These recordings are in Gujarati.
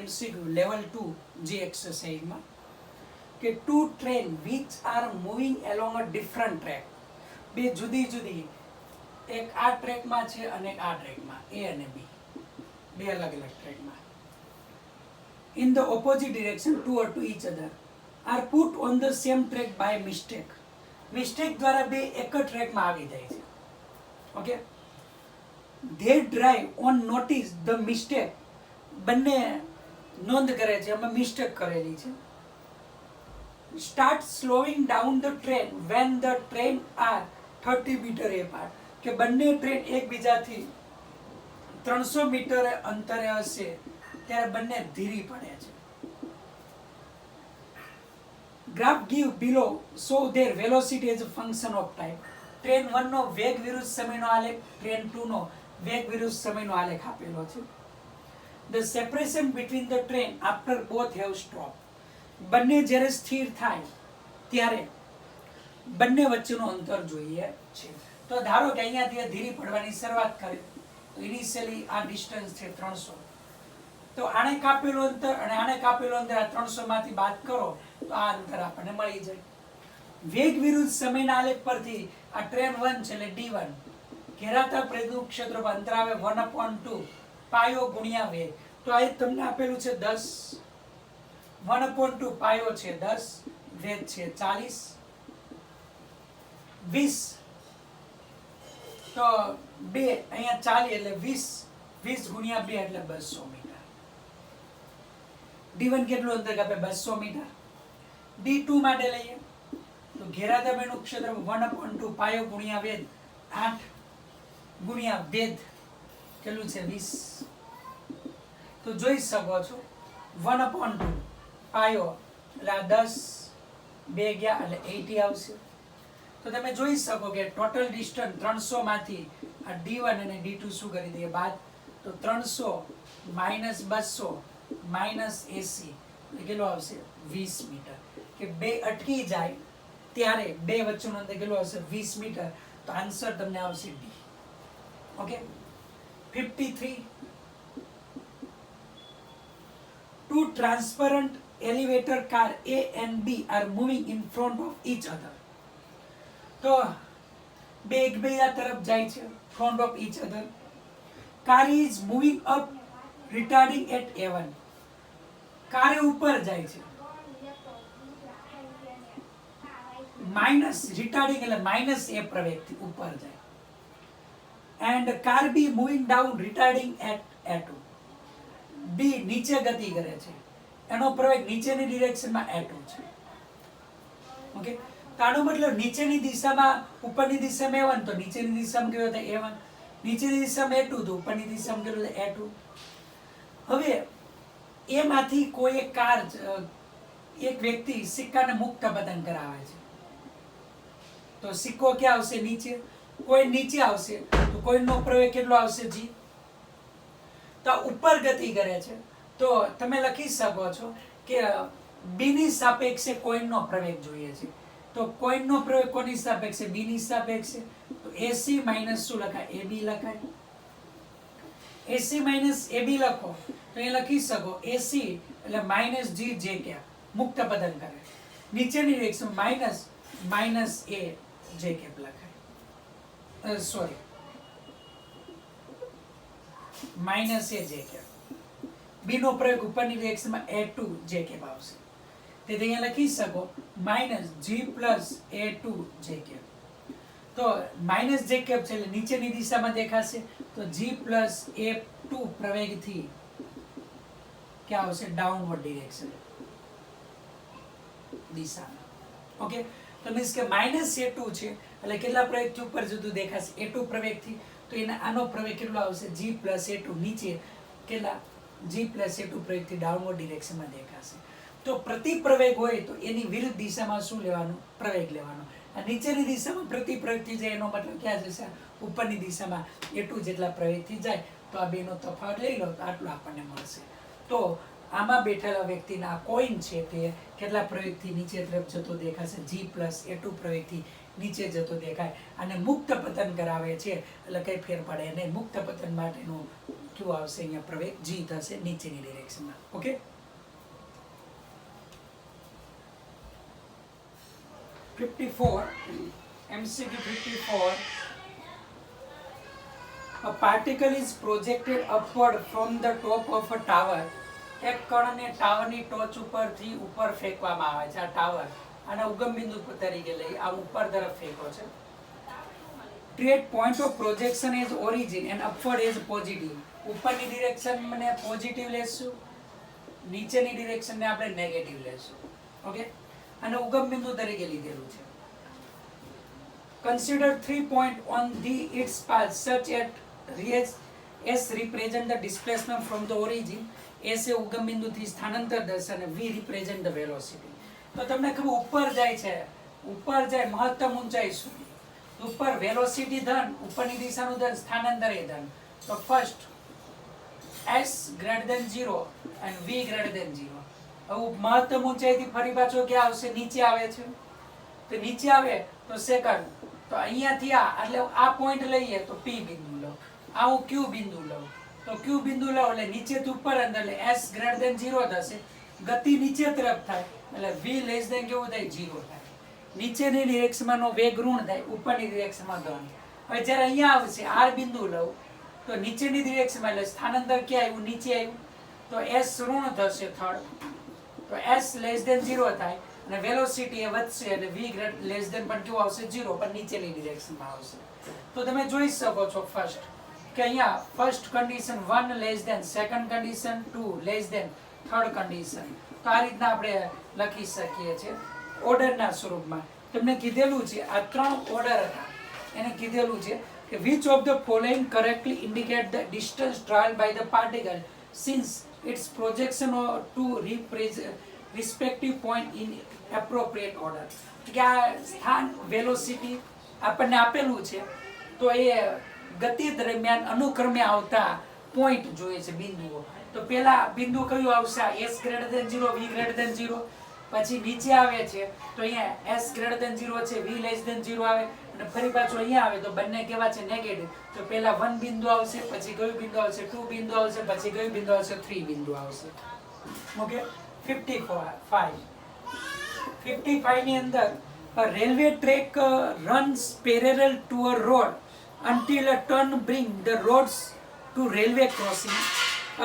MCQ લેવલ 2 જે એક્સરસાઇઝમાં કે two train which are moving along a different track, બે જુદી જુદી, એક આ ટ્રેકમાં છે અને એક આ ટ્રેકમાં, એ અને બી, બે અલગ અલગ ટ્રેકમાં, in the opposite direction toward to each other are put on the same track by mistake. Mistake દ્વારા બે એક જ ટ્રેકમાં આવી જાય છે. Okay, they drive on notice the mistake, બંને નોંધ કરે છે અમે મિસ્ટેક કરેલી છે. start slowing down the train when the train are 30 meter apart, કે બંને ટ્રેન એકબીજાથી 300 મીટર અંતરે હશે ત્યારે બંને ધીરી પડે છે. Graph give below show their velocity as a function of time. Train 1 નો વેગ વિરુદ્ધ સમયનો આલેખ, ટ્રેન 2 નો વેગ વિરુદ્ધ સમયનો આલેખ આપેલો છે. The separation between the train after both have stopped, બંને જ્યારે સ્થિર થાય ત્યારે બંને વચ્ચેનું અંતર જોઈએ છે. તો ધારો કે અહીંયાથી ધીરી પડવાની શરૂઆત કરે તો ઇનિશિયલી આ ડિસ્ટન્સ છે 300, તો આને કાપેલું અંતર અને આને કાપેલું અંતર આ 300 માંથી બાદ કરો તો આ અંતર આપણને મળી જાય. વેગ વિરુદ્ધ સમયના આલેખ પરથી આ ટ્રેન 1 છે એટલે d1, ઘેરાતા પ્રેતનું ક્ષેત્રફળ અંતર આવે 1/2 પાયો ગુણ્યા વેગ, તો આ તમને આપેલું છે 10, 1/2 પાયો છે 10, વેગ છે 40, 20, તો 2 અહીંયા 40 એટલે 20 ગુણ્યા 2 એટલે 200 મીટર. d1 કેટલું અંતર કાપે 200 મીટર. d2 માટે લઈએ તો ઘેરાતા બેનું ક્ષેત્રફળ 1/2 પાયો ગુણ્યા વેગ, 8 ગુણ્યા વેગ કેટલું છે 20. તો જોઈ શકો છો 1/2 પાયો એટલે આ 10, 2 ગયા એટલે 80 આવશે. તો તમે જોઈ શકો કે ટોટલ ડિસ્ટન્સ 300 માંથી આ d1 અને d2 શું કરી દઈએ બાદ, તો 300 માઇનસ 200 માઇનસ 80 એટલે કેટલું આવશે 20 મીટર. કે બે અટકી જાય ત્યારે બે વચ્ચેનું અંતર કેટલું આવશે 20 મીટર. તો આન્સર તમને આવશે D. Okay, 53. Two transparent elevator car A and B are moving in front of each other. તો બે એકબીજા તરફ જાય છે, front of each other. Car is moving up retarding at A1. Car ઉપર જાય છે, માઇનસ રિટાર્ડિંગ એટલે માઇનસ એ પ્રવેગથી ઉપર જાય. And car B moving down retarding at A2. B નીચે ગતિ કરે છે, એનો પ્રવેગ નીચેની ડિરેક્શનમાં A2 છે. ઓકે, તો આનો મતલબ નીચેની દિશામાં ઉપરની દિશામાં A1, તો નીચેની દિશામાં કેવો થાય A1, નીચેની દિશામાં A2, તો ઉપરની દિશામાં કેવો થાય A2. હવે એમાંથી કોઈ એક કાર, એક વ્યક્તિ સિક્કાને મુક્ત પતન કરાવે છે, તો સિક્કો ક્યાં આવશે નીચે, કોઈ નીચે આવશે, તો કોઈનો પ્રવેગ કેટલો આવશે જી. તો ઉપર ગતિ કરે છે તો તમે લખી શકો છો કે બી ની સાપેક્ષે કોઈનનો પ્રવેગ જોઈએ છે, તો કોઈનનો પ્રવેગ કોની સાપેક્ષે બી ની સાપેક્ષે, તો AC માઇનસ શું લખાય AB લખાય. AC માઇનસ AB લખો તો એ લખી શકો AC એટલે માઇનસ G જે કે મુક્ત પતન કરે, નીચેની ડિરેક્શન માઇનસ માઇનસ A જે કે લખાય, સોરી માઇનસ A જે કે. બી નો પ્રયોગ ઉપરની ડિરેક્શનમાં A2 જે કે આવશે, તેથી અહીંયા લખી શકો માઇનસ G પ્લસ A2 જે કે. તો માઇનસ જે કેપ છે એટલે નીચેની દિશામાં દેખાશે, તો G પ્લસ A2 પ્રવેગથી ક્યાં આવશે ડાઉનવર્ડ ડિરેક્શન દિશામાં. ઓકે, તો મીન્સ કે માઇનસ A2 છે એટલે કેટલા પ્રવેગથી ઉપર જતું દેખાશે A2 પ્રવેગથી, તો એના આનો પ્રવેગ કેટલો આવશે G પ્લસ A2 નીચે કેટલા G પ્લસ A2 પ્રવેગથી ડાઉનવર્ડ ડિરેક્શનમાં દેખાશે. તો પ્રતિ પ્રવેગ હોય તો એની વિરુદ્ધ દિશામાં શું લેવાનું પ્રવેગ લેવાનો, નીચેની દિશામાં પ્રતિ પ્રવેગથી જાય એનો મતલબ ક્યાં જશે ઉપરની દિશામાં A2 જેટલા પ્રવેગથી જાય, તો આ બેનો તફાવત લઈ લો તો આટલું આપણને મળશે. તો આમાં બેઠેલા વ્યક્તિના કોઈન છે તે કેટલા પ્રવેગથી નીચે તરફ જતો દેખાશે G પ્લસ A2 પ્રવેગથી નીચે જતો દેખાય, અને મુક્ત પતન કરાવે છે એટલે કઈ ફેર પડે નહીં. મુક્ત પતન માટેનું क्यू आवशे अहींया प्रवेग जी थशे नीचेनी ડિરેક્શનમાં. Okay, MCQ 54. A particle is projected upward from the top of a tower. એક કણને ટાવરની ટોચ ઉપરથી ઉપર ફેંકવામાં આવે છે. આ ટાવર આના ઉગમ બિંદુ તરીકે લઈ આ ઉપર તરફ ફેંકો છે. Create point of projection as origin and upward as positive. ઉપરની ડિરેક્શન ને પોઝિટિવ લેશું, નીચેની ડિરેક્શન ને આપણે નેગેટિવ લેશું. ઓકે, અને ઉગમ બિંદુ તરીકે લીધેલું છે. Consider 3 points on its path such as S represent the displacement from the origin. S એ ઉગમ બિંદુથી સ્થાનાંતર દર્શાવે, V represent the velocity. તો તમને ખબર ઉપર જાય છે, ઉપર જાય મહત્તમ ઊંચાઈ સુધી, ઉપર વેલોસિટી ધન, ઉપરની દિશાનું ધન, સ્થાનાંતર એ ધન. તો first S greater than 0 and V greater than 0. હવે મહત્તમ ઊંચાઈથી ફરી પાછો ક્યાં આવશે? નીચે આવે છે. તો નીચે આવે તો સેકન્ડ, તો અહીંયાથી આ એટલે આ પોઈન્ટ લઈએ તો P બિંદુ લો, આ હું Q બિંદુ લઉં તો Q બિંદુ લઉં એટલે નીચેથી ઉપર અંદર એટલે S greater than 0 થશે. ગતિ નીચે તરફ થાય એટલે V less than કેવું થાય? 0 થાય. નીચેની ડિરેક્શનમાંનો વેગ ઋણ થાય, ઉપરની ડિરેક્શનમાં ધન. હવે જ્યારે અહીંયા આવશે R બિંદુ લઉં તો નીચેની ડિરેક્શનમાં એટલે સ્થાનાંતર ક્યાં આવ્યું? નીચે આવ્યું. તો S ઋણ થશે થર્ડ, તો S less than 0 થાય અને વેલોસિટી એ વધશે એટલે V less than પણ કેવું આવશે? 0, પણ નીચેની ડિરેક્શનમાં આવશે. તો તમે જોઈ શકો છો ફર્સ્ટ કે અહીંયા first condition 1 less than, second condition 2 less than, third condition. તો આ રીતના આપણે લખી શકીએ છીએ ઓર્ડરના સ્વરૂપમાં. તમને કીધેલું છે આ 3 ઓર્ડર હતા, એને કીધેલું છે કે which of the following correctly indicate the distance traveled by the particle since its projection to respective point in appropriate order. કે આ સ્થાન વેલોસિટી આપણને આપેલું છે તો એ ગતિ દરમિયાન અનુક્રમે આવતા પોઈન્ટ જોઈએ છે, બિંદુઓ. તો પહેલા બિંદુ કયું આવશે? S greater than 0, V greater than 0. પછી નીચે આવે છે તો અહીંયા S greater than 0 છે, V less than 0 આવે અને ફરી પાછું અહીંયા આવે તો બંને કેવા છે? નેગેટિવ. તો પહેલા 1 બિંદુ આવશે, પછી કયું બિંદુ આવશે? 2 બિંદુ આવશે, પછી કયું બિંદુ આવશે? 3 બિંદુ આવશે. ઓકે, 55 ની અંદર a railway track runs parallel to a road until a turn bring the roads to railway crossing.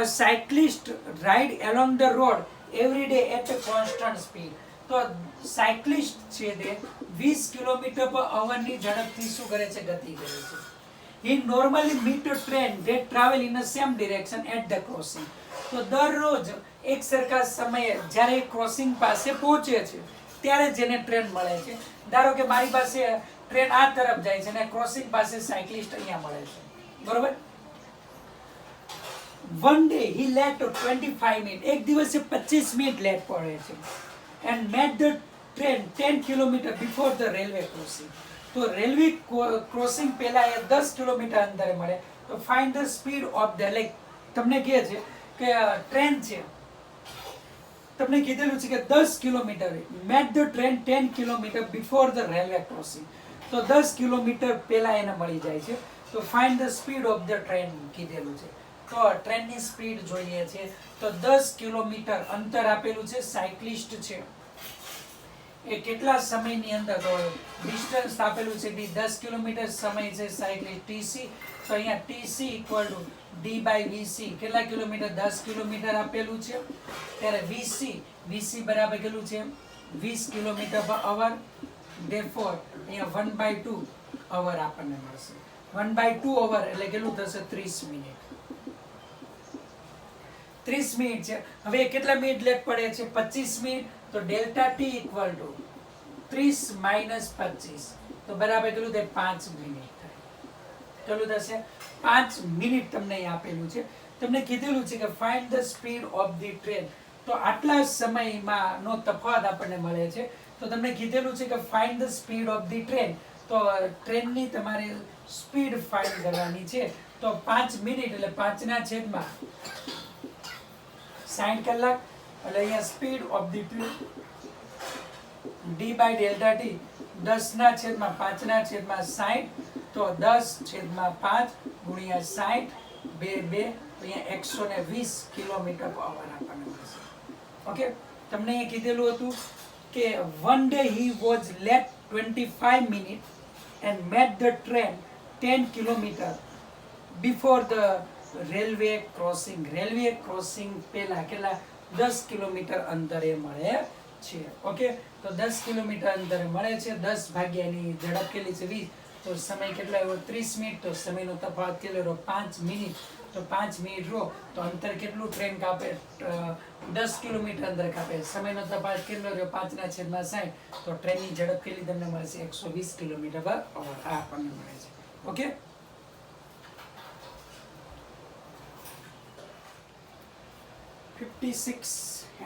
A cyclist ride along the road every day at a constant speed. તો સાયકલિસ્ટ છે તે 20 km/h ની ઝડપથી શું કરે છે? ગતિ કરે છે. He normally meet a train that travel in the same direction at the crossing. તો દરરોજ એક સરખા સમયે જ્યારે ક્રોસિંગ પાસે પહોંચે છે ત્યારે જેને ટ્રેન મળે છે. ધારો કે મારી પાસે ટ્રેન આ તરફ જાય છે અને ક્રોસિંગ પાસે સાયકલિસ્ટ અહીંયા મળે છે, બરોબર? One day he late 25 minutes. એક દિવસે 25 મિનિટ લેટ પડે છે. And met the train 10 km before the railway crossing. તો રેલવે ક્રોસિંગ પહેલા એ 10 કિલોમીટર અંતરે મળે. તો find the speed of the, like તમને કહે છે કે ટ્રેન છે, તમને કીધેલું છે કે 10 kilometre, met the train 10 km before the railway crossing. તો 10 કિલોમીટર પહેલા એને મળી જાય છે. તો find the speed of the train કીધેલું છે. તો ટ્રેનની સ્પીડ જોઈએ છે તો 10 કિલોમીટર અંતર આપેલું છે, સાયકલિસ્ટ છે એ કેટલા સમયની અંદર, તો ડિસ્ટન્સ આપેલું છે 10 કિલોમીટર, સમય છે સાયકલિસ્ટ TC. તો અહીંયા TC = D/VC. કેટલા કિલોમીટર? 10 કિલોમીટર આપેલું છે. ત્યારે VC બરાબર કેટલું છે? 20 km/h. Therefore અહીંયા 1/2 અવર આપણને મળશે. 1/2 અવર એટલે કેટલું થશે? 30 મિનિટ. 30 મિનિટ છે. હવે કેટલા મિનિટ લેટ પડે છે? 25 મિનિટ. તો ડેલ્ટા T = 30 - 25 તો બરાબર કેટલું થાય? 5 મિનિટ થાય. કેટલું થશે? 5 મિનિટ તમને અહીં આપેલું છે. તમને કીધેલું છે કે find the speed of the train. તો આટલા સમયમાં નો તફાવત આપણને મળે છે. તો તમને કીધેલું છે કે find the speed of the train. તો ટ્રેનની તમારે સ્પીડ ફાઇન્ડ કરવાની છે. તો 5 મિનિટ એટલે 5/60 કલાક એટલે અહીંયા speed of the train D/Δt 10/5/60. તો 10/5 × 60 2 2 અહીંયા 120 કિલોમીટર પર અવર આપણને મળશે. ઓકે, તમને અહીંયા કીધેલું હતું કે one day he was late 25 minutes and met the train 10 kilometer before the railway crossing. Railway crossing પહેલા કેટલા 10 કિલોમીટર અંતરે મળે છે. ઓકે, તો 10 કિલોમીટર અંતરે મળે છે. 10 ભાગ્યાની ઝડપ કેટલી છે 20, તો સમય કેટલો આવ્યો 30 મિનિટ. તો સમયનો તફાવત કેટલો રહ્યો 5 મિનિટ. તો 5 મિનિટ રો તો અંતર કેટલું ટ્રેન કાપે 10 કિલોમીટર અંતર કાપે. સમયનો તફાવત કેટલો રહ્યો 5/60. તો ટ્રેનની ઝડપ કેટલી તમને મળશે 120 કિલોમીટર પર અવર. આ આપણને મળે છે. Okay,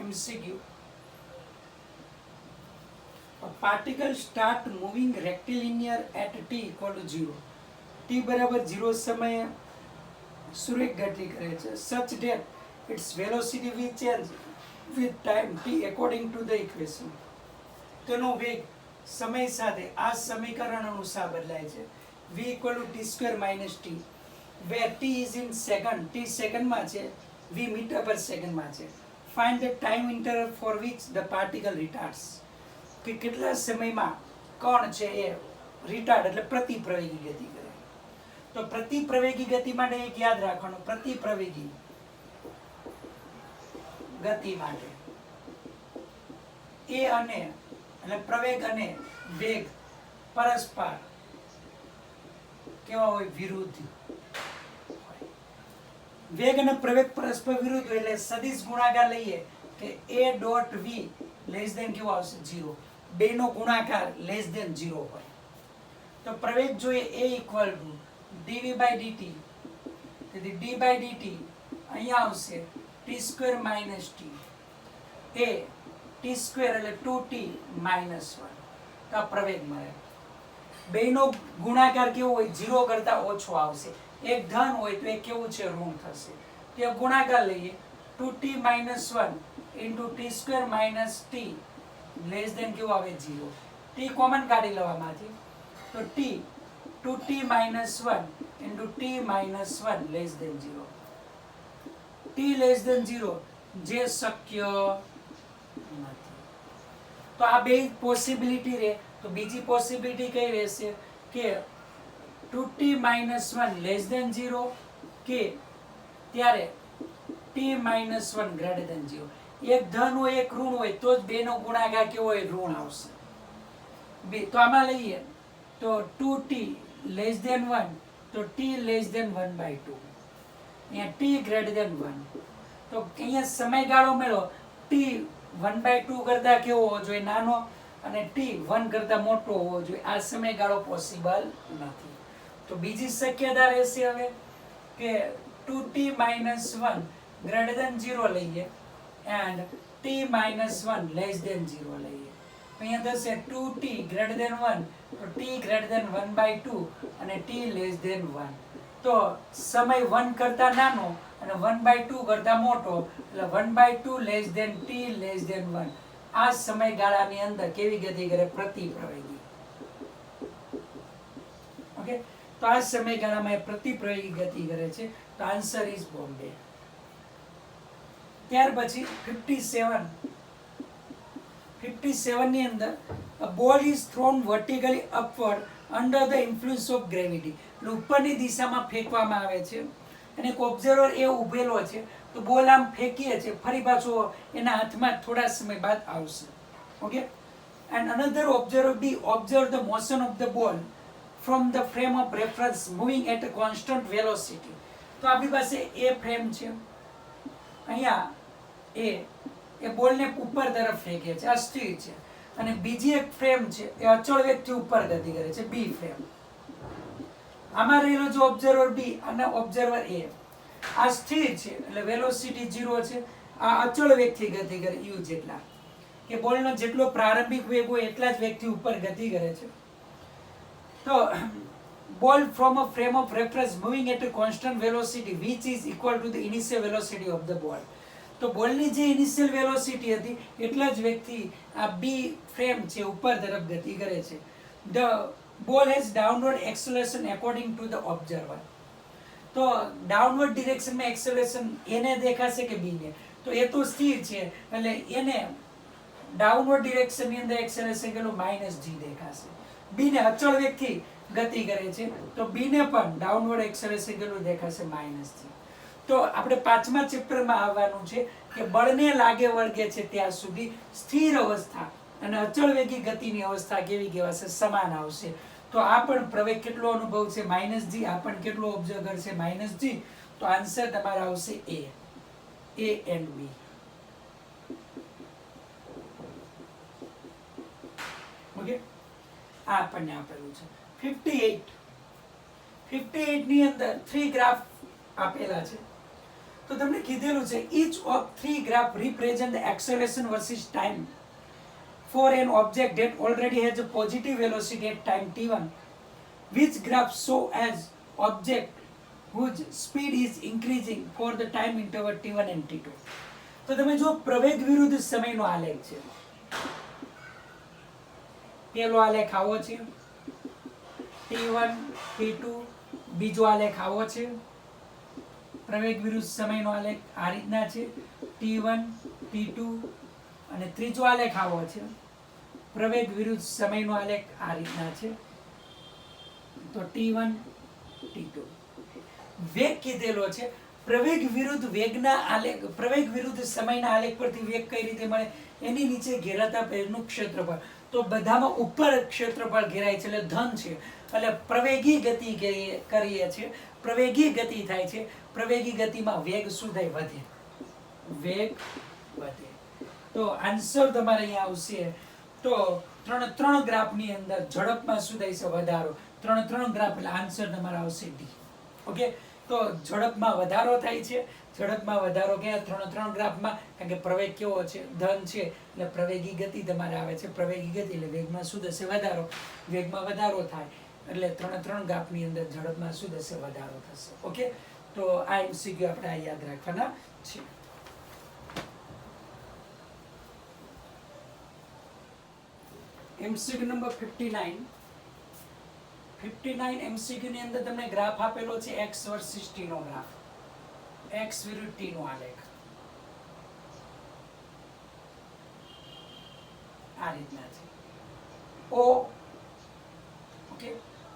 MCQ. A particle start moving rectilinear at t equal to 0. t બરાબર 0 સમયે સુરેખ ગતિ કરે છે. such that its velocity will change with time t according to the equation. તેનો વેગ સમય સાથે આ સમીકરણ અનુસાર બદલાય છે. v equal to t square minus t, where t is in second, t સેકન્ડમાં છે, v મીટર પર સેકન્ડમાં છે. find the time interval for which the particle retards. કે કેટલા સમયમાં કણ છે એ રિટાર્ડ એટલે પ્રતિપ્રવેગી ગતિ કરે. તો પ્રતિપ્રવેગી ગતિ માટે એક યાદ રાખવાનું, પ્રતિપ્રવેગી ગતિ માટે એ અને એટલે પ્રવેગ અને વેગ પરસ્પર કેવા હોય વિરુદ્ધ. વેગ અને પ્રવેગ પરસ્પર વિરુદ્ધ હોય એટલે સદિશ ગુણાકાર લઈએ કે a dot v less than કેવો આવશે 0. બેનો ગુણાકાર લેસ ધેન 0 હોય. તો પ્રવેગ જોઈએ a equal to dv by dt. તેથી d બાય dt અહીંયા આવશે t square minus t, a t square એટલે 2t માઇનસ 1. તો આ પ્રવેગ મળે. બેનો ગુણાકાર કેવો હોય 0 કરતા ઓછો આવશે. એક ધન હોય તો એ કેવું છે ઋણ થશે. તે ગુણાકાર લઈએ 2t minus 1 into t square minus t less than કેવું આવે 0. t કોમન કાઢી લેવામાંથી તો t 2t minus 1 into t minus 1 less than 0. t less than 0 જે શક્ય નથી. તો આ બે પોસિબિલિટી રહે. તો બીજી પોસિબિલિટી કઈ રહેશે કે 2t minus 1 less than 0 કે ત્યારે t minus 1 greater than 0. એક ધન હોય એક ઋણ હોય તો જ બેનો ગુણાકાર કેવો હોય ઋણ આવશે. તો આમાં લઈએ તો 2t less than 1 તો t less than 1/2. અહીંયા t greater than 1. તો અહીંયા સમયગાળો મેળવો t 1/2 કરતા કેવો હોવો જોઈએ નાનો અને t 1 કરતા મોટો હોવો જોઈએ. આ સમયગાળો પોસિબલ નથી. તો બીજી શક્યતા રહેશે હવે કે 2t minus 1 greater than 0 લઈએ and t minus 1 less than 0 લઈએ. અહીંયા થશે 2t greater than 1 તો t greater than 1/2 અને t less than 1. તો સમય 1 કરતા નાનો અને 1/2 કરતા મોટો એટલે 1/2 less than t less than 1. આ સમયગાળાની અંદર કેવી ગતિ કરે પ્રતિપ્રવેગી. ઓકે, તો આ સમયગાળામાં પ્રતિપ્રવેગી ગતિ કરે છે. તો આન્સર ઇઝ બોમ્બે. ત્યાર પછી 57 ની અંદર a ball is thrown vertically upward under the influence of gravity. એટલે ઉપરની દિશામાં ફેંકવામાં આવે છે અને એક ઓબ્ઝર્વર એ ઊભેલો છે. તો બોલ આમ ફેંકીએ છે ફરી પાછો એના હાથમાં થોડા સમય બાદ આવશે. Okay, and another observer B observe the motion of the ball from the frame of reference moving at a constant velocity. તો આપણી પાસે એ ફ્રેમ છે, અહીંયા એ બોલને ઉપર તરફ ફેંકે છે, આ સ્થિર છે. અને બીજી એક ફ્રેમ છે એ અચળ વેગથી ઉપર ગતિ કરે છે, બી ફ્રેમ. આમાં રહેલો જો ઓબ્ઝર્વર બી અને ઓબ્ઝર્વર એ આ સ્થિર છે એટલે વેલોસિટી 0 છે. આ અચળ વેગથી ગતિ કરે u જેટલા કે બોલનો જેટલો પ્રારંભિક વેગ હોય એટલા જ વેગથી ઉપર ગતિ કરે છે. તો ball from a frame of reference moving at a constant velocity which is equal to the initial velocity of the ball. તો બોલની જે ઇનિશિયલ વેલોસિટી હતી એટલા જ વેગથી આ બી ફ્રેમ છે ઉપર તરફ ગતિ કરે છે. The ball has downward acceleration according to the observer. તો ડાઉનવર્ડ ડિરેક્શનમાં એક્સેલરેશન એને દેખાશે કે બી ને? તો એ તો સ્થિર છે એટલે એને ડાઉનવર્ડ ડિરેક્શનની અંદર એક્સેલરેશન કેટલું -g દેખાશે. બી ને અચળ વેગથી ગતિ કરે છે તો બી ને પણ ડાઉનવર્ડ એક્સેલરેશન કેટલું દેખાશે? -g. તો આપણે પાંચમા ચેપ્ટરમાં આવવાનું છે કે બળને લાગે વળગે છે ત્યાં સુધી સ્થિર અવસ્થા અને અચળ વેગી ગતિની અવસ્થા કેવી કહેવાશે? સમાન આવશે. તો આ પણ પ્રવેગ કેટલો અનુભવ છે? -g. આ પણ કેટલો ઓબ્ઝર્વ કરશે? -g. તો આન્સર તમારો આવશે A and B. ઓકે, આ આપણને આપેલું છે. 58 ની અંદર 3 ગ્રાફ આપેલા છે. તો તમને કીધેલું છે each of 3 graph represent the acceleration versus time for an object that already has a positive velocity at time t1. Which graph show as object whose speed is increasing for the time interval t1 and t2? તો તમે જો પ્રવેગ વિરુદ્ધ સમયનો આલેખ છે. પેલો આલેખ આવો છે t1 t2, બીજો આલેખ આવો છે પ્રવેગ વિરુદ્ધ સમયનો આલેખ આ રીતના છે t1 t2, અને ત્રીજો આલેખ આવો છે પ્રવેગ વિરુદ્ધ સમયનો આલેખ આ રીતના છે તો t1 t2. વેગ કીધેલો છે, પ્રવેગ વિરુદ્ધ વેગના આલેખ, પ્રવેગ વિરુદ્ધ સમયના આલેખ પરથી વેગ કઈ રીતે મળે? એની નીચે ઘેરાતા પેજનું ક્ષેત્રફળ. તો બધામાં ઉપર ક્ષેત્રફળ ઘેરાય છે એટલે ધન છે, એટલે પ્રવેગી ગતિ કરીએ છીએ, પ્રવેગી ગતિ થાય છે. પ્રવેગી ગતિમાં વેગ શું થાય? વધે. વેગ વધે. તો આન્સર તમારે અહીંયા આવશે. તો ત્રણ ગ્રાફની અંદર ઝડપમાં શું થાય છે? વધારો. ત્રણ ગ્રાફ એટલે આન્સર તમારો આવશે ડી. ઓકે, તો ઝડપમાં વધારો થાય છે. ઝડપમાં વધારો ક્યાં? ત્રણ ગ્રાફમાં, કારણ કે પ્રવેગ કેવો છે? ધન છે, એટલે પ્રવેગી ગતિ તમારે આવે છે. પ્રવેગી ગતિ એટલે વેગમાં શું થશે? વધારો. વેગમાં વધારો થાય એટલે ત્રણ ગ્રાફની અંદર ઝડપમાં શું થશે? વધારો થશે. ઓકે, તો આ એમસીક્યુ આપણે આ યાદ રાખવાના છે. MCQ number 59. 59 એમસીક્યુ ની અંદર તમને ગ્રાફ આપેલો છે x વર્સિસ t નો ગ્રાફ. x વિરુદ્ધ t નો આલેખ આ રીતના છે. O, ઓકે,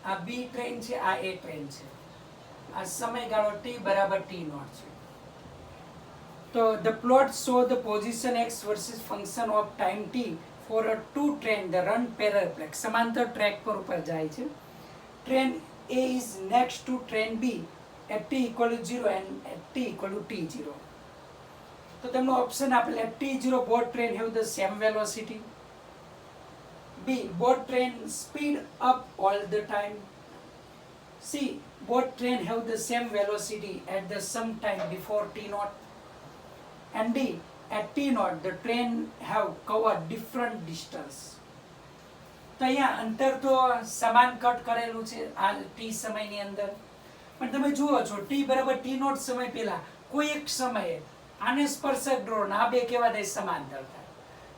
આ B ટ્રેન છે, આ A ટ્રેન છે. આ સમયગાળો t બરાબર t નોટ છે. તો the plot show the position x versus function of time t for a two train that run parallel. સમાંતર ટ્રેક પર ઉપર જાય છે. Train A is next to train B at t equal to 0 and at t equal to t0. તો તેમનો ઓપ્શન આપેલા t0 both train have the same velocity. B, both train speed up all the time. C, both train have the same velocity at the some time before t naught. And D, at t naught the train have covered different distance. તો અહીંયા અંતર તો સમાન કટ કરેલું છે આ t સમયની અંદર, પણ તમે જુઓ છો t બરાબર t નોટ સમય પહેલા કોઈ એક સમયે આને સ્પર્શક ડ્રોન આ બે કેવા થાય? સમાંતર થાય.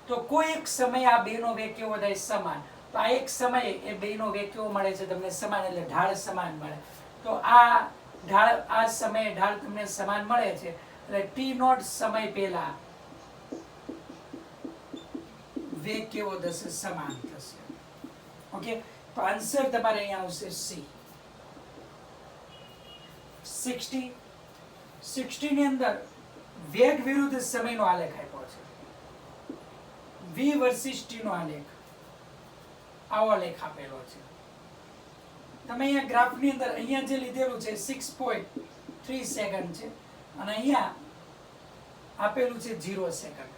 તો કોઈ એક સમયે આ બેનો વેગ કેવો થાય? સમાન. તો આ એક સમયે એ બેનો વેગ કેવો મળે છે તમને? સમાન, એટલે ઢાળ સમાન મળે. તો આ ઢાળ, આ સમયે ઢાળ તમને સમાન મળે છે એટલે t નોટ સમય પહેલા વેગ કેવો થશે? સમાન થશે. ઓકે, તો આન્સર તમારે અહીંયા આવશે સી. 60 ની અંદર વેગ વિરુદ્ધ સમયનો આલેખ આપ્યો છે. v વર્સિસ t નો આલેખ આવો આલેખ આપેલો છે. તમે અહીંયા ગ્રાફની અંદર અહીંયા જે લીધેલું છે 6.3 સેકન્ડ છે અને અહીંયા આપેલું છે 0 સેકન્ડ.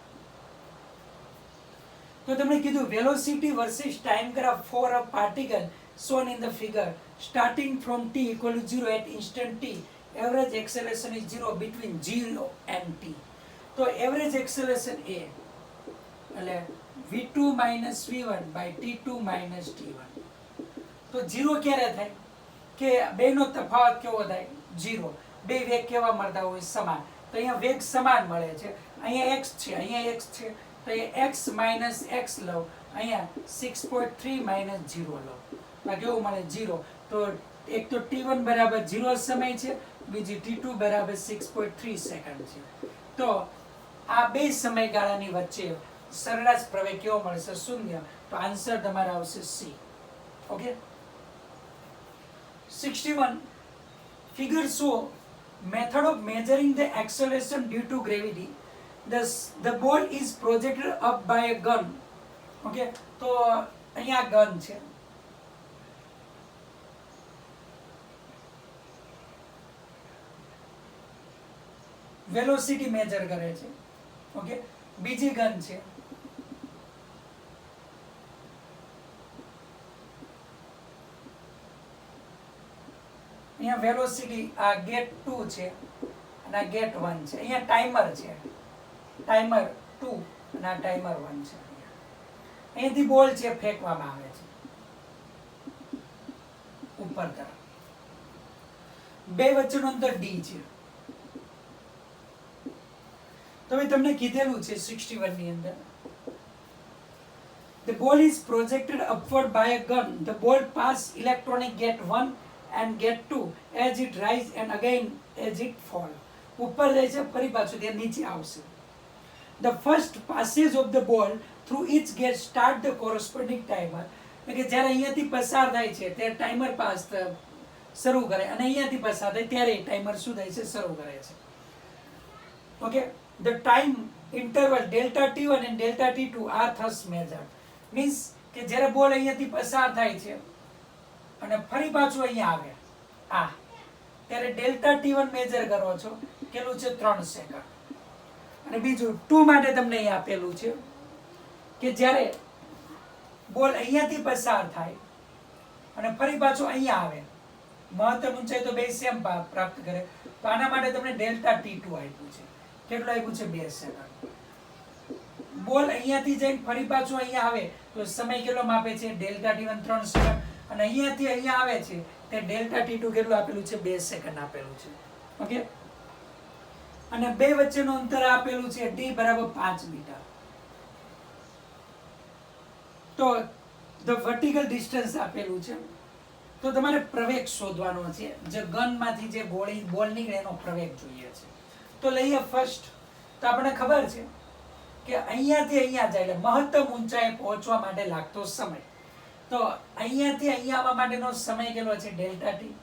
તો તમને કીધું velocity versus time graph for a particle shown in the figure starting from t equal to 0 at instant t, average acceleration is 0 between 0 and t. તો average acceleration a એટલે v2 minus v1 by t2 minus t1. તો 0 ક્યારે થાય? કે બેનો તફાવત કેવો થાય? 0. બે વેગ કેવા મળતા હોય? સમાન. તો અહીંયા વેગ સમાન મળે છે. અહીંયા x છે, અહીંયા x છે, તો એ x minus x લો, અહીંયા 6.3 minus 0 લો, આ કેવું મળે? 0. તો એક તો t1 બરાબર 0 સમય છે, બીજી t2 બરાબર 6.3 સેકન્ડ છે. તો આ બે સમયગાળાની વચ્ચે સરેરાશ પ્રવેગ કેવો મળશે? શૂન્ય. તો આન્સર તમારો આવશે C. Okay. 61 figure show method of measuring the acceleration due to gravity. The ball is projected up by a gun. Okay, તો અહીંયા ગન છે. વેલોસિટી મેજર કરે છે. ઓકે, બીજી ગન છે. અહીંયા વેલોસિટી આ ગેટ 2 છે અને આ ગેટ 1 છે. અહીંયા ટાઈમર છે, ટાઈમર 2 અને આ ટાઈમર 1 છે. અહીંયાથી બોલ છે ફેંકવામાં આવે છે ઉપર તરફ. બે વચ્ચેનું અંતર ડી છે. તો હવે તમને કીધેલું છે 61 ની અંદર, the ball is projected upward by a gun. The ball pass electronic gate 1 and gate 2 as it rise and again as it fall. ઉપર જાય છે ફરી પાછું તે નીચે આવશે. The first passage of the ball through each gate start the corresponding timer. એટલે કે જ્યારે અહીંયાથી પસાર થાય છે ત્યારે ટાઈમર પાસ શરૂ કરે અને અહીંયાથી પસાર થાય ત્યારે ટાઈમર શું થાય છે? શરૂ કરે છે. Okay. The time interval delta t1 and delta t2 are thus measured. Means કે જ્યારે બોલ અહીંયાથી પસાર થાય છે અને ફરી પાછું અહીંયા આવે આ ત્યારે ડેલ્ટા t1 મેજર કરો છો, કેટલું છે? 3 સેકન્ડ. અને બીજું 2 માટે તમને અહીં આપેલું છે કે જ્યારે બોલ અહીંયાથી પસાર થાય અને ફરી પાછું અહીંયા આવે, મહત્તમ ઊંચાઈ તો બે સેમ પ્રાપ્ત કરે. તો આના માટે તમને ડેલ્ટા t2 આપ્યું છે. કેટલું આપ્યું છે? 2 સેકન્ડ. બોલ અહીંયાથી જઈને ફરી પાછું અહીંયા આવે તો સમય કેટલો માપે છે? Delta t1 3 second. અને અહીંયાથી અહીંયા આવે છે તે ડેલ્ટા t2 કેટલું આપેલું છે? 2 સેકન્ડ આપેલું છે. ઓકે. અને બે વચ્ચેનું અંતર આપેલું છે d બરાબર 5 મીટર. તો ધ વર્ટિકલ ડિસ્ટન્સ આપેલું છે. તો તમારે પ્રવેગ શોધવાનો છે. જે ગનમાંથી જે બોલ નીકળે એનો પ્રવેગ જોઈએ છે. તો લઈએ ફર્સ્ટ. તો આપણને ખબર છે કે અહીંયાથી અહીંયા જાય એટલે મહત્તમ ઊંચાઈ પહોંચવા માટે લાગતો સમય. તો અહીંયાથી અહીંયા આવવા માટેનો સમય કેટલો છે? Delta T.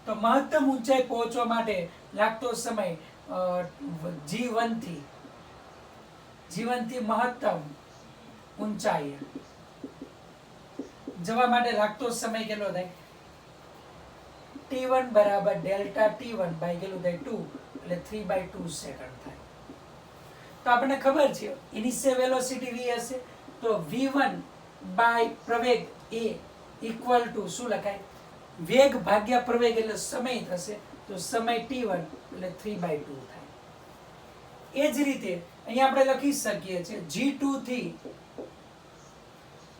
તો મહત્તમ ઊંચાઈ પહોંચવા માટે લાગતો સમય g1 થી મહત્તમ ઊંચાઈ જવા માટે લાગતો સમય કેટલો થાય? t1 બરાબર ડેલ્ટા t1 બાય કેટલું થાય? 2 એટલે 3/2 સેકન્ડ થાય. તો આપણને ખબર છે ઇનિશિયલ વેલોસિટી v હશે તો v1 બાય પ્રવેગ a ઇક્વલ ટુ શું લખાય? વેગ ભાગ્યા પ્રવેગ એટલે સમય થશે. તો સમય t1 એટલે 3/2 થાય. એ જ રીતે અહીંયા આપણે લખી શકીએ છીએ g2 થી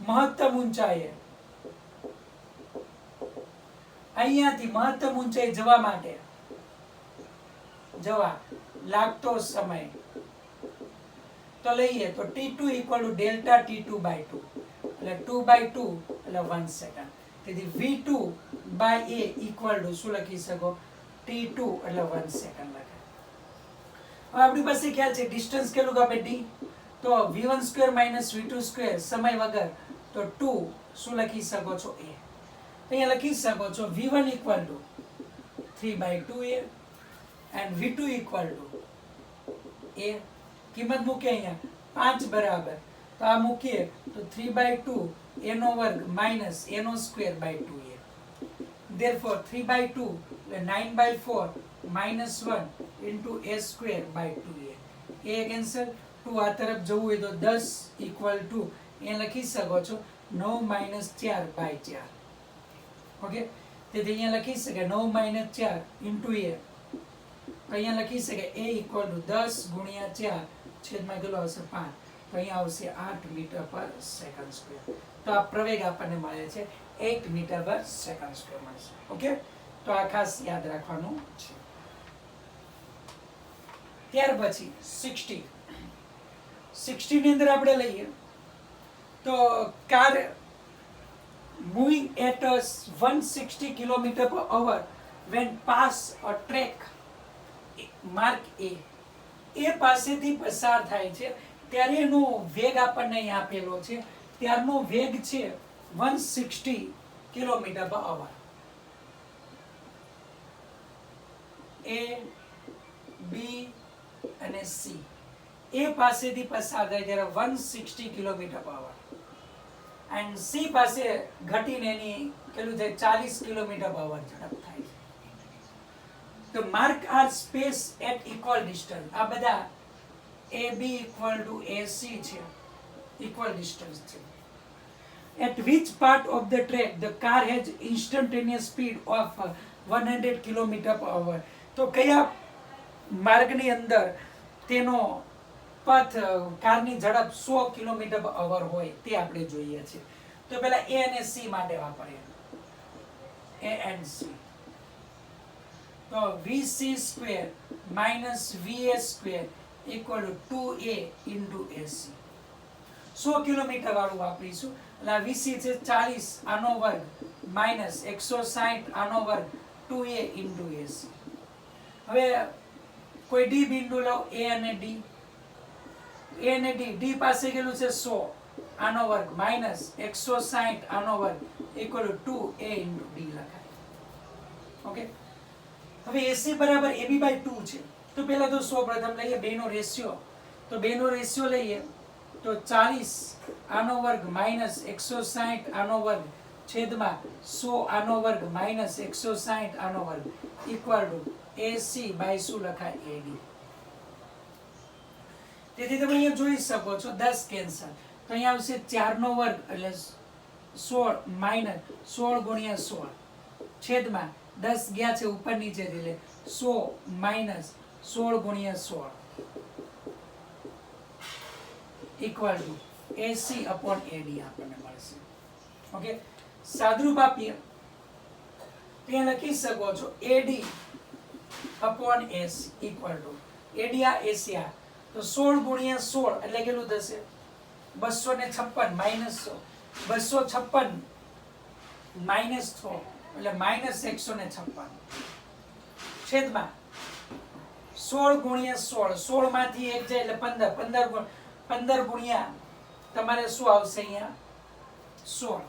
મહત્તમ ઊંચાઈએ અહીંયાથી મહત્તમ ઊંચાઈ જવા માટે લાગતો સમય તો લઈએ તો t2 equal to delta t2/2 એટલે 2/2 એટલે 1 સેકન્ડ. તેથી v2 by a equal two શું લખી શકો? t2 એટલે 1 સેકન્ડ લખાય. હવે આપણી પાસે ખ્યાલ છે ડિસ્ટન્સ કેટલું કાપે d. તો v1 square minus v2 square સમય વગર તો 2 શું લખી શકો છો? a. અહીંયા લખી શકો છો v1 equal to 3/2a and v2 equal to a. કિંમત મૂકીએ અહીંયા 5 બરાબર તો આ મૂકીએ તો 3/2 a નો વર્ગ માઇનસ a નો સ્ક્વેર બાય 2a. therefore 3/2 એટલે 9/4 minus 1 into a square by 2a. a cancel, 2 આ તરફ જવું હોય તો 10 ઇક્વલ ટુ એ લખી શકો છો 9 minus 4 by 4. ઓકે. તેથી અહીંયા લખી શકે 9 minus 4 into a. અહીંયા લખી શકે a ઇક્વલ ટુ 10 ગુણ્યા 4 છેદમાં કેટલો આવશે? 5. તો અહીંયા આવશે 8 મીટર પર સેકન્ડ સ્ક્વેર. તો આ પ્રવેગ આપણને મળે છે 8 મીટર પર સેકન્ડ સ્ક્વેર મળશે. ઓકે. તો આ ખાસ યાદ રાખવાનું છે. ત્યાર પછી 60 ની અંદર આપણે લઈએ તો car moving at a 160 kilometer per hour when pass a track mark A પાસેથી પસાર થાય છે ત્યારે એનો વેગ આપણને અહીં આપેલો છે, ત્યારનો વેગ છે 160 કિલોમીટર પર અવર. A B અને C એ પાસેથી પસાર થાય ત્યારે 160 કિલોમીટર પર અવર એન્ડ C પાસે ઘટીને એની કેટલું થાય 40 કિલોમીટર પર અવર ઝડપ થાય છે. તો mark are space at equal distance. આ બધા AB ઇક્વલ ટુ AC છે, ઇક્વલ ડિસ્ટન્સ છે. At which part of the track the car has instantaneous speed of 100 km per hour. તો કયા માર્ગની અંદર તેનો પથ કારની ઝડપ 100 કિલોમીટર પર અવર હોય તે આપણે જોઈએ છે. તો પહેલા A અને C માટે વાપરીએ. A and C. તો VC square minus VA square equal to 2A into AC. 100 kilometre વાળું વાપરીશું એટલે VC છે 40 આનો વર્ગ માઇનસ 160 આનો વર્ગ 2A ઇન્ટુ AC. હવે કોઈ ડી બિંદુ લો A અને D. A અને D પાસે કેટલું છે 100 આનો વર્ગ માઇનસ 160 આનો વર્ગ equal to 2A into D લખાય. ઓકે, હવે AC બરાબર AB બાય 2 છે. તો પહેલા તો 100 પ્રથમ લઈએ, બેનો રેશિયો. તો બેનો રેશિયો લઈએ તો 40 આનો વર્ગ માઇનસ 160 આનો વર્ગ છેદમાં 100 આનો વર્ગ માઇનસ 160 આનો વર્ગ ઇક્વલ ટુ AC બાય શું લખાય AD. તેથી તમે અહીંયા જોઈ શકો છો 10 કેન્સલ તો અહીંયા આવશે 4 નો વર્ગ એટલે 16 માઇનસ 16 ગુણ્યા 16 છેદમાં 10 ગયા છે ઉપર નીચે એટલે 100 માઇનસ 16 ગુણ્યા 16 equal to AC upon AD આપણને મળશે. ઓકે, સાદરૂપ આપીએ ત્યાં લખી શકો છો AD upon AC equal to AD આ AC આ તો 16 ગુણ્યા 16 એટલે કેટલું થશે 256 માઇનસ 100 256 માઇનસ 100 એટલે માઇનસ 156 છેદમાં 16 ગુણ્યા 16 16 માંથી 1 જાય એટલે 15 15 ગુણ્યા તમારે શું આવશે અહીંયા 16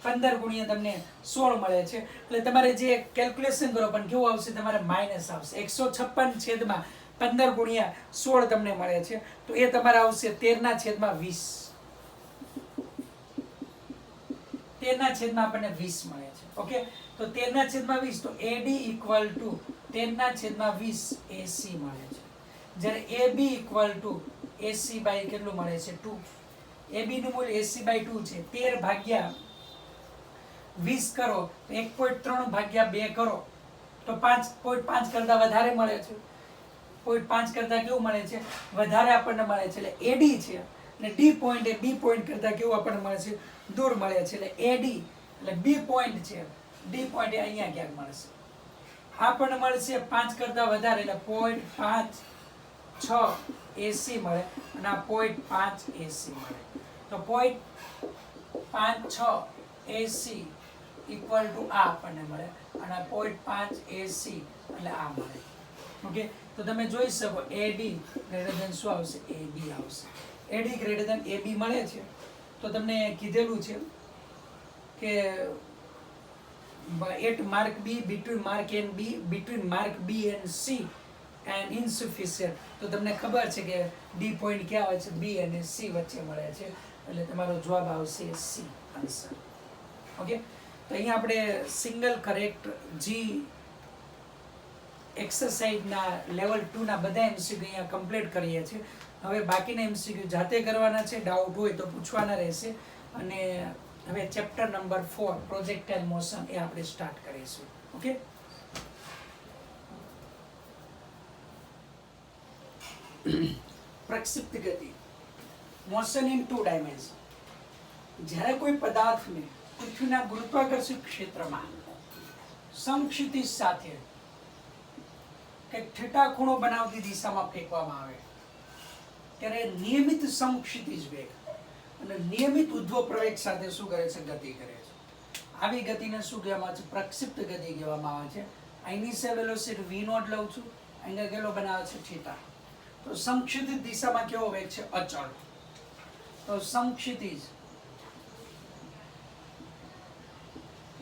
15 ગુણ્યા તમને 16 મળે છે એટલે તમારે જે કેલ્ક્યુલેશન કરો પણ કેવું આવશે તમારે માઇનસ આવશે 156 છેદમાં 15 ગુણ્યા 16 તમને મળે છે તો એ તમારે આવશે 13 ના છેદમાં 20 13 ના છેદમાં આપણને 20 મળે છે. ઓકે, તો 13 ના છેદમાં 20 તો AD ઇક્વલ ટુ 13 ના છેદમાં 20 AC મળે છે. જ્યારે AB equal to AC by કેટલું મળે છે 2. AB નું મૂલ્ય AC બાય 2 છે. 13 ભાગ્યા 20 કરો તો 1.3 ભાગ્યા 2 કરો તો 5.5 કરતા વધારે મળે છે. 0.5 કરતા કેવું મળે છે વધારે આપણને મળે છે એટલે AD છે અને D પોઈન્ટ એ B પોઈન્ટ કરતા કેવું આપણને મળે છે દૂર મળે છે એટલે AD એટલે B પોઈન્ટ છે, D પોઈન્ટ એ અહીંયા ક્યાંક મળશે. આપણને મળશે 5 કરતા વધારે એટલે 0.56 AC મળે અને આ 0.5 AC મળે તો 0.56 AC ઇક્વલ ટુ આ આપણને મળે અને 0.5 AC એટલે આ મળે. ઓકે, તો તમે જોઈ શકો AD ગ્રેટર ધેન શું આવશે AB આવશે. AD ગ્રેટર ધેન AB મળે છે તો તમને કીધેલું છે કે at mark B between mark and B between mark B and C and insufficient. તો તમને ખબર છે કે D પોઈન્ટ ક્યાં આવે છે B અને C વચ્ચે મળે છે એટલે તમારો જવાબ આવશે C આન્સર. ઓકે, તો અહીંયા આપણે સિંગલ કરેક્ટ જી એક્સરસાઇઝના લેવલ 2 ના બધા MCQ અહીંયા કમ્પ્લીટ કરીએ છીએ. હવે બાકીના MCQ જાતે કરવાના છે, ડાઉટ હોય તો પૂછવાના રહેશે અને હવે ચેપ્ટર નંબર 4 પ્રોજેક્ટાઇલ મોશન એ આપણે સ્ટાર્ટ કરીશું. ઓકે, પ્રક્ષિપ્ત ગતિ મોશન ઇન 2 ડાયમેન્શન. જ્યારે કોઈ પદાર્થને પૃથ્વીના ગુરુત્વાકર્ષણ ક્ષેત્રમાં સમક્ષિતિજ સાથે કંઈક થીટા ખૂણો બનાવતી દિશામાં ફેંકવામાં આવે ત્યારે નિયમિત સમક્ષિતિજ વેગ અને નિયમિત ઉધ્વ પ્રવેગ સાથે શું કરે છે, ગતિ કરે છે. આવી ગતિને શું કહેવામાં આવે છે, પ્રક્ષિપ્ત ગતિ કહેવામાં આવે છે. ઇનિશિયલ વેલોસિટી v નોટ લઉં છું, એંગલ કેટલો બનાવે છે, થીટા. તો સમક્ષિતિજ દિશામાં કેવો વેગ છે, અચળ. તો સમક્ષિતિજ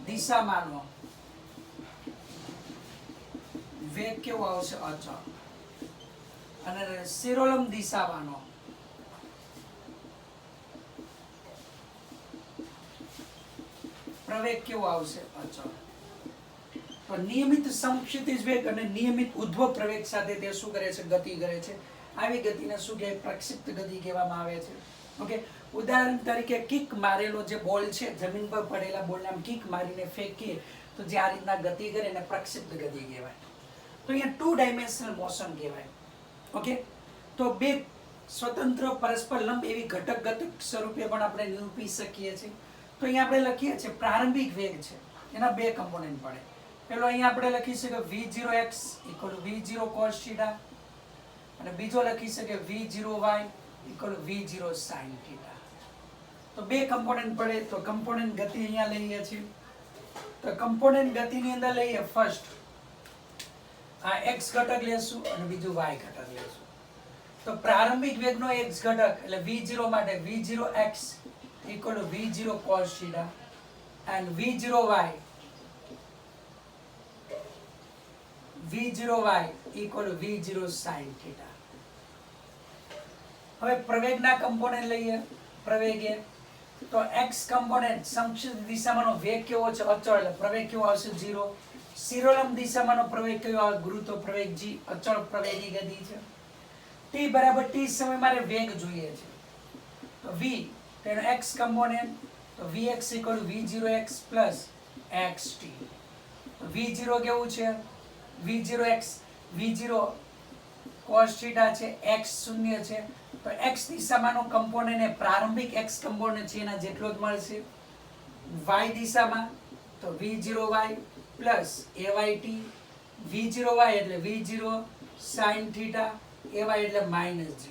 દિશામાંનો વેગ કેવો આવશે, અચળ. અને શિરોલંબ દિશામાંનો પ્રવેગ કેવો આવશે, અચળ. તો નિયમિત સમક્ષિતિજ વેગ અને નિયમિત ઉધ્વ પ્રવેગ સાથે તે શું કરે છે, ગતિ કરે છે. આવી ગતિને શું કહેવાય, પ્રક્ષિપ્ત ગતિ કહેવામાં આવે છે. ઓકે, ઉદાહરણ તરીકે કિક મારેલો જે બોલ છે, જમીન પર પડેલા બોલને આમ કિક મારીને ફેંકીએ તો જે આ રીતના ગતિ કરે એને પ્રક્ષિપ્ત ગતિ કહેવાય. તો અહીંયા 2 ડાયમેન્શનલ મોશન કહેવાય. ઓકે, તો બે સ્વતંત્ર પરસ્પર લંબ એવી ઘટક ઘટક સ્વરૂપે પણ આપણે નિરૂપી શકીએ છીએ. તો અહીંયા આપણે લખીએ છીએ પ્રારંભિક વેગ છે, એના બે કમ્પોનન્ટ પડે. પેલો અહીંયા આપણે લખી શકીએ v0x = v0 cos θ, અને બીજો લખી શકીએ v0y = v0 sin θ. તો બે કમ્પોનન્ટ પડે. તો કમ્પોનન્ટ ગતિ અહીંયા લઈએ છીએ. તો કમ્પોનન્ટ ગતિની અંદર લઈએ ફર્સ્ટ આ x ઘટક લેશું અને બીજું y ઘટક લેશું. તો પ્રારંભિક વેગનો x ઘટક એટલે v0 માટે v0x = v0 cos θ and v0y = v0 sin θ. હવે પ્રવેગના કમ્પોનન્ટ લઈએ. પ્રવેગે તો x કમ્પોનન્ટ સમક્ષિતિજ દિશામાંનો વેગ કેવો છે, અચળ, એટલે પ્રવેગ કેવો આવશે, 0. શિરોલંબ દિશામાંનો પ્રવેગ કેવો આવે, ગુરુત્વ પ્રવેગ g, અચળ પ્રવેગી ગતિ છે. t બરાબર t સમય મારે વેગ જોઈએ છે. તો v તેનો x કમ્પોનન્ટ, તો vx = v0x + xt. તો v0 કેવું છે, v0x, v0 cos θ છે, x 0 છે. તો x દિશામાંનો કમ્પોનન્ટ એ પ્રારંભિક x કમ્પોનન્ટ છે એના જેટલો જ મળશે. y દિશામાં તો v0y + ayt, v0y એટલે v0 sin θ, ay એટલે -gt.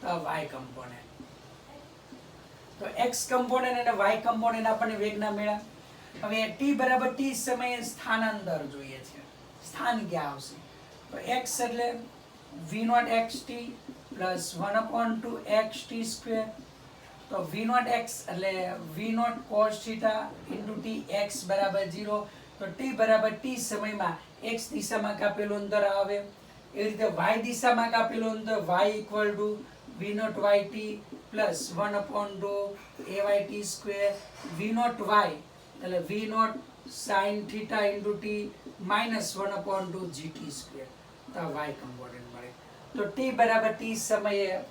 તો y કમ્પોનન્ટ. તો x કમ્પોનન્ટ અને y કમ્પોનન્ટ આપણને વેગના મળ્યા. હવે t બરાબર t સમયે સ્થાનાંતર જોઈએ છે. સ્થાન ક્યાં આવશે, તો x એટલે v0xt + 1/2 xt². તો v0x એટલે v0 cos θ * t, x બરાબર 0. તો t બરાબર t સમયમાં x દિશામાં કાપેલું અંતર આવે. એ રીતે y દિશામાં કાપેલું અંતર y = v0yt + 1/2 ayt². v0y એટલે v0 sin θ * t - 1/2 gt². તો y કમ્પોનન્ટ મળે. તો t બરાબર t સમયે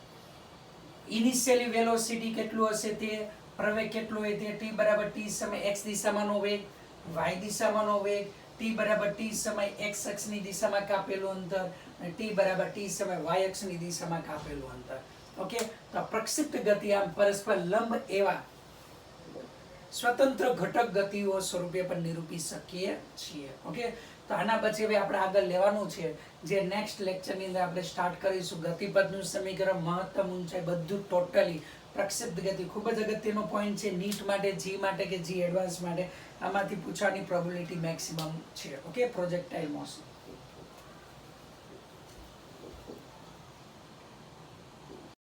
ઇનિશિયલી વેલોસિટી કેટલું હશે, તે પ્રવેગ કેટલો હોય તે t બરાબર t સમય x દિશામાંનો વેગ, y દિશામાંનો વેગ, t બરાબર t સમય x અક્ષની દિશામાં કાપેલું અંતર અને t બરાબર t સમય y અક્ષની દિશામાં કાપેલું અંતર. ઓકે, તો પ્રક્ષિપ્ત ગતિ આમ પરસ્પર લંબ એવા સ્વતંત્ર ઘટક ગતિઓ સ્વરૂપે પણ નિરૂપી શકીએ છીએ. ઓકે, તો આના પછી હવે આપણે આગળ લેવાનું છે, જે નેક્સ્ટ લેક્ચરની અંદર આપણે સ્ટાર્ટ કરીશું. ગતિપથનું સમીકરણ, મહત્તમ ઊંચાઈ, બધું ટોટલી પ્રક્ષિપ્ત ગતિ ખૂબ જ અગત્યનો પોઈન્ટ છે. નીટ માટે, જી માટે કે જી એડવાન્સ માટે આમાંથી પૂછવાની પ્રોબેબિલિટી મેક્સિમમ છે. Okay, projectile motion.